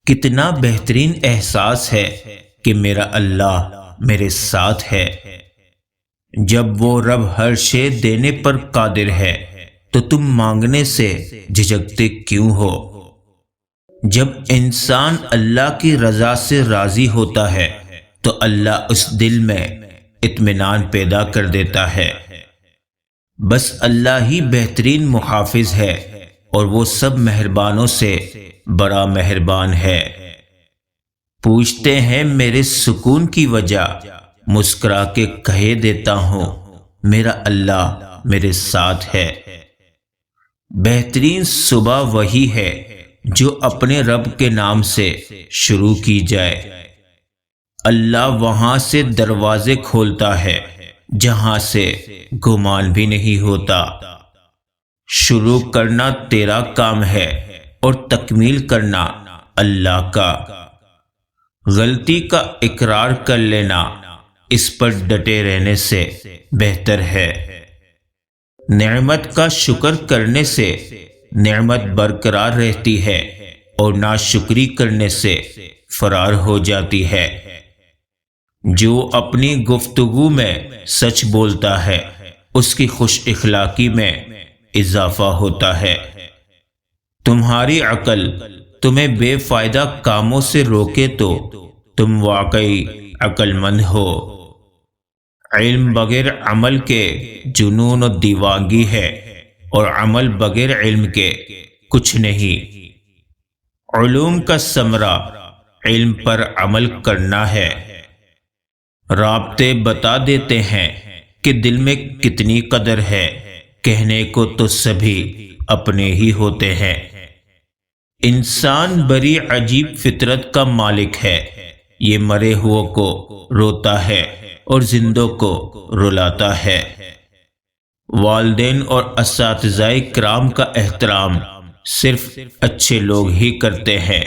کتنا بہترین احساس ہے کہ میرا اللہ میرے ساتھ ہے۔ جب وہ رب ہر شے دینے پر قادر ہے تو تم مانگنے سے جھجکتے کیوں ہو؟ جب انسان اللہ کی رضا سے راضی ہوتا ہے تو اللہ اس دل میں اطمینان پیدا کر دیتا ہے۔ بس اللہ ہی بہترین محافظ ہے اور وہ سب مہربانوں سے بڑا مہربان ہے۔ پوچھتے ہیں میرے سکون کی وجہ، مسکرا کے کہہ دیتا ہوں میرا اللہ میرے ساتھ ہے۔ بہترین صبح وہی ہے جو اپنے رب کے نام سے شروع کی جائے۔ اللہ وہاں سے دروازے کھولتا ہے جہاں سے گمان بھی نہیں ہوتا۔ شروع کرنا تیرا کام ہے اور تکمیل کرنا اللہ کا۔ غلطی کا اقرار کر لینا اس پر ڈٹے رہنے سے بہتر ہے۔ نعمت کا شکر کرنے سے نعمت برقرار رہتی ہے اور ناشکری کرنے سے فرار ہو جاتی ہے۔ جو اپنی گفتگو میں سچ بولتا ہے اس کی خوش اخلاقی میں اضافہ ہوتا ہے۔ تمہاری عقل تمہیں بے فائدہ کاموں سے روکے تو تم واقعی عقل مند ہو۔ علم بغیر عمل کے جنون و دیوانگی ہے اور عمل بغیر علم کے کچھ نہیں۔ علوم کا ثمرہ علم پر عمل کرنا ہے۔ رابطے بتا دیتے ہیں کہ دل میں کتنی قدر ہے، کہنے کو تو سبھی اپنے ہی ہوتے ہیں۔ انسان بڑی عجیب فطرت کا مالک ہے، یہ مرے ہوئے کو روتا ہے اور زندوں کو رلاتا ہے۔ والدین اور اساتذہ کرام کا احترام صرف اچھے لوگ ہی کرتے ہیں۔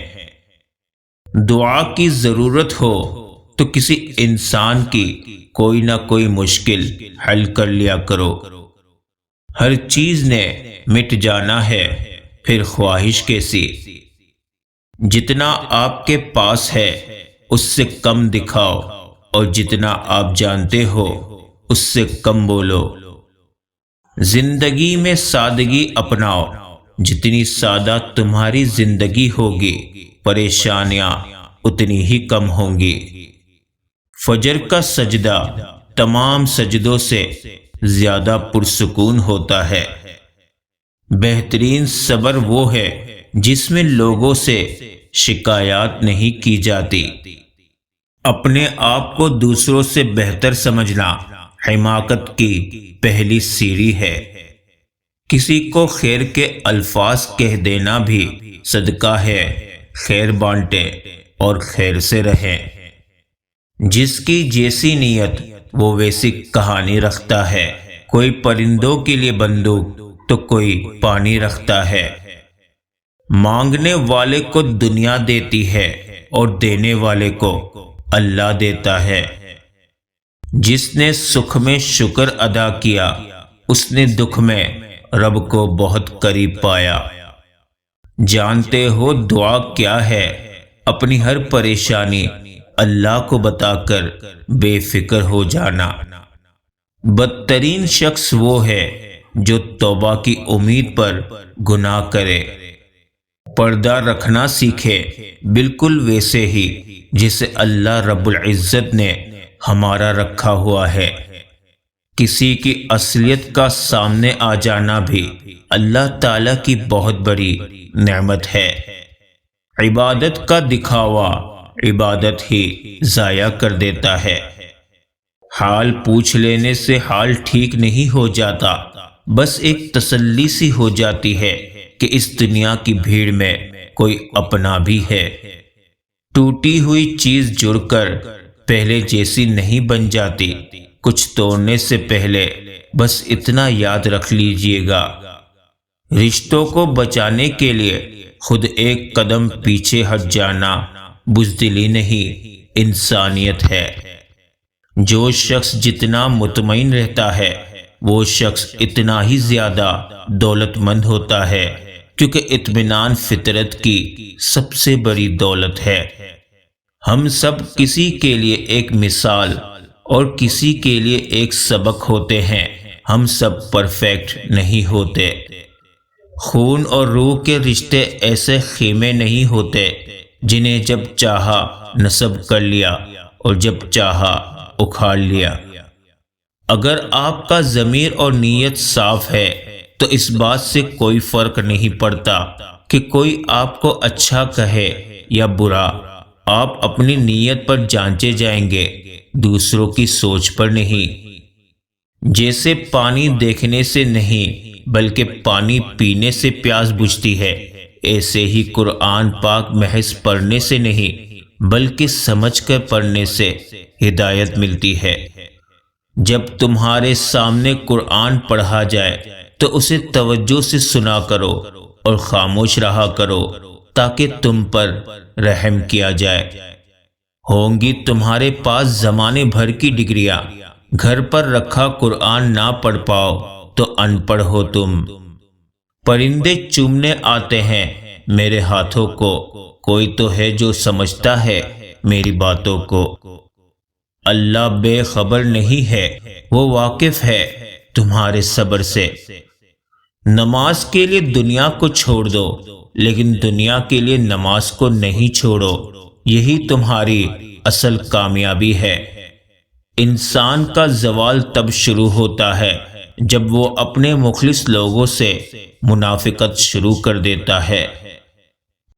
دعا کی ضرورت ہو تو کسی انسان کی کوئی نہ کوئی مشکل حل کر لیا کرو۔ ہر چیز نے مٹ جانا ہے، پھر خواہش کیسی؟ جتنا آپ کے پاس ہے اس سے کم دکھاؤ اور جتنا آپ جانتے ہو اس سے کم بولو۔ زندگی میں سادگی اپناؤ، جتنی سادہ تمہاری زندگی ہوگی پریشانیاں اتنی ہی کم ہوں گی۔ فجر کا سجدہ تمام سجدوں سے زیادہ پرسکون ہوتا ہے۔ بہترین صبر وہ ہے جس میں لوگوں سے شکایات نہیں کی جاتی۔ اپنے آپ کو دوسروں سے بہتر سمجھنا حماقت کی پہلی سیڑھی ہے۔ کسی کو خیر کے الفاظ کہہ دینا بھی صدقہ ہے۔ خیر بانٹے اور خیر سے رہیں۔ جس کی جیسی نیت وہ ویسی کہانی رکھتا ہے۔ کوئی پرندوں کے لیے بندوق تو کوئی پانی رکھتا ہے۔ مانگنے والے کو دنیا دیتی ہے اور دینے والے کو اللہ دیتا ہے۔ جس نے سکھ میں شکر ادا کیا اس نے دکھ میں رب کو بہت قریب پایا۔ جانتے ہو دعا کیا ہے؟ اپنی ہر پریشانی اللہ کو بتا کر بے فکر ہو جانا۔ بدترین شخص وہ ہے جو توبہ کی امید پر گناہ کرے۔ پردہ رکھنا سیکھے بالکل ویسے ہی جسے اللہ رب العزت نے ہمارا رکھا ہوا ہے۔ کسی کی اصلیت کا سامنے آ جانا بھی اللہ تعالیٰ کی بہت بڑی نعمت ہے۔ عبادت کا دکھاوا عبادت ہی ضائع کر دیتا ہے۔ حال پوچھ لینے سے حال ٹھیک نہیں ہو جاتا، بس ایک تسلی سی ہو جاتی ہے کہ اس دنیا کی بھیڑ میں کوئی اپنا بھی ہے۔ ٹوٹی ہوئی چیز جڑ کر پہلے جیسی نہیں بن جاتی۔ کچھ توڑنے سے پہلے بس اتنا یاد رکھ لیجئے گا، رشتوں کو بچانے کے لیے خود ایک قدم پیچھے ہٹ جانا بزدلی نہیں انسانیت ہے۔ جو شخص جتنا مطمئن رہتا ہے وہ شخص اتنا ہی زیادہ دولت مند ہوتا ہے۔ کیونکہ اطمینان فطرت کی سب سے بڑی دولت ہے۔ ہم سب کسی کے لیے ایک مثال اور کسی کے لیے ایک سبق ہوتے ہیں۔ ہم سب پرفیکٹ نہیں ہوتے۔ خون اور روح کے رشتے ایسے خیمے نہیں ہوتے جنہیں جب چاہا نصب کر لیا اور جب چاہا اکھاڑ لیا۔ اگر آپ کا ضمیر اور نیت صاف ہے تو اس بات سے کوئی فرق نہیں پڑتا کہ کوئی آپ کو اچھا کہے یا برا۔ آپ اپنی نیت پر جانچے جائیں گے، دوسروں کی سوچ پر نہیں۔ جیسے پانی دیکھنے سے نہیں بلکہ پانی پینے سے پیاس بجھتی ہے، ایسے ہی قرآن پاک محض پڑھنے سے نہیں بلکہ سمجھ کر پڑھنے سے ہدایت ملتی ہے۔ جب تمہارے سامنے قرآن پڑھا جائے تو اسے توجہ سے سنا کرو اور خاموش رہا کرو تاکہ تم پر رحم کیا جائے۔ ہوں گی تمہارے پاس زمانے بھر کی ڈگریاں، گھر پر رکھا قرآن نہ پڑھ پاؤ تو ان پڑھ ہو تم۔ پرندے چومنے آتے ہیں میرے ہاتھوں کو، کوئی تو ہے جو سمجھتا ہے میری باتوں کو۔ اللہ بے خبر نہیں ہے، وہ واقف ہے تمہارے صبر سے۔ نماز کے لیے دنیا کو چھوڑ دو لیکن دنیا کے لیے نماز کو نہیں چھوڑو، یہی تمہاری اصل کامیابی ہے۔ انسان کا زوال تب شروع ہوتا ہے جب وہ اپنے مخلص لوگوں سے منافقت شروع کر دیتا ہے۔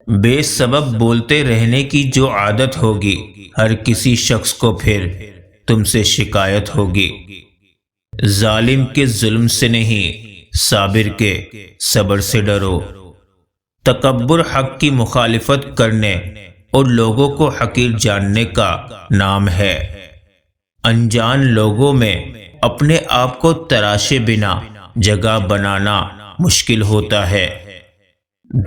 بے سبب بولتے رہنے کی جو عادت ہوگی، ہر کسی شخص کو پھر تم سے شکایت ہوگی۔ ظالم کے ظلم سے نہیں، صابر کے صبر سے ڈرو۔ تکبر حق کی مخالفت کرنے اور لوگوں کو حقیر جاننے کا نام ہے۔ انجان لوگوں میں اپنے آپ کو تراشے بنا جگہ بنانا مشکل ہوتا ہے۔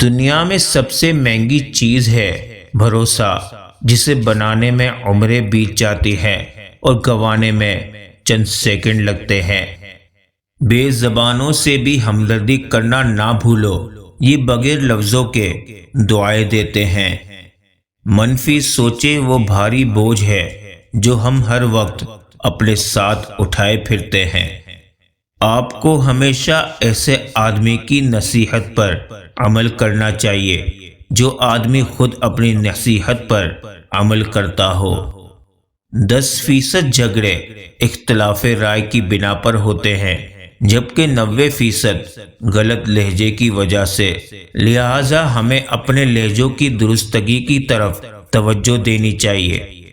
دنیا میں سب سے مہنگی چیز ہے بھروسہ، جسے بنانے میں عمریں بیت جاتی ہیں اور گنوانے میں چند سیکنڈ لگتے ہیں۔ بے زبانوں سے بھی ہمدردی کرنا نہ بھولو، یہ بغیر لفظوں کے دعائیں دیتے ہیں۔ منفی سوچیں وہ بھاری بوجھ ہے جو ہم ہر وقت اپنے ساتھ اٹھائے پھرتے ہیں۔ آپ کو ہمیشہ ایسے آدمی کی نصیحت پر عمل کرنا چاہیے جو آدمی خود اپنی نصیحت پر عمل کرتا ہو۔ 10% جھگڑے اختلاف رائے کی بنا پر ہوتے ہیں جبکہ 90% غلط لہجے کی وجہ سے۔ لہٰذا ہمیں اپنے لہجوں کی درستگی کی طرف توجہ دینی چاہیے۔